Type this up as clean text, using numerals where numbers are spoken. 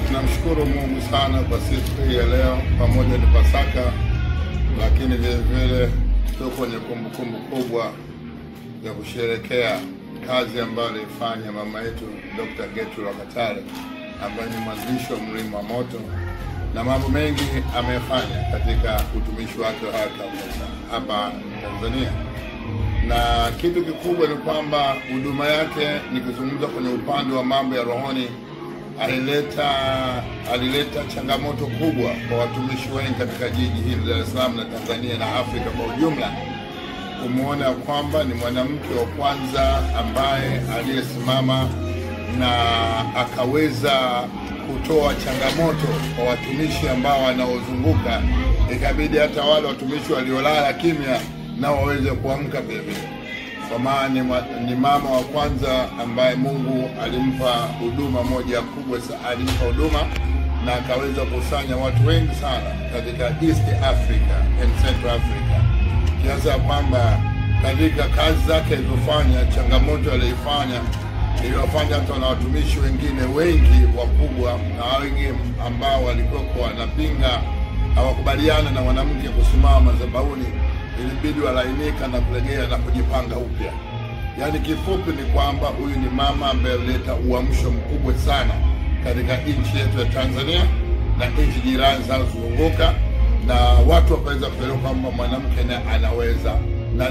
Tunamshukuru Mungu sana kwa siku hii ya leo, pamoja ni Pasaka, lakini vile vile tuko kwenye kumbukumbu kubwa ya kusherehekea kazi ambayo alifanya mama yetu Dr. Gertrude Rwagatare, ambaye ni mwanzilishi wa Mlima wa Moto, na mambo mengi amefanya katika utumishi wake hapa Tanzania. Na kitu kikubwa ni kwamba huduma yake, nikizungumza kwenye upande wa mambo ya rohoni, alileta changamoto kubwa kwa watumishi wengi katika jiji hili la Dar es Salaam na Tanzania na Afrika kwa ujumla. Kumuona kwamba ni mwanamke wa kwanza ambaye aliyesimama na akaweza kutoa changamoto kwa watumishi ambao wanaozunguka, ikabidi hata wale watumishi waliolala kimya nao waweze kuamka vile vile. Kwa maana ni mama wa kwanza ambaye Mungu alimpa huduma moja kubwa sana, alimpa huduma na akaweza kusanya watu wengi sana katika East Africa and Central Africa, kiasi kwamba katika kazi zake alizofanya, changamoto aliyoifanya iliwafanya hata na watumishi wengine wengi wakubwa na wengi ambao walikuwa wanapinga, hawakubaliana na mwanamke kusimama madhabahuni, ilibidi walainika na kulegea na kujipanga upya. Yaani kifupi ni kwamba huyu ni mama ambaye alileta uamsho mkubwa sana katika nchi yetu ya Tanzania na nchi jirani zinazozunguka, na watu wakaweza kuelewa kwamba mwanamke anaweza na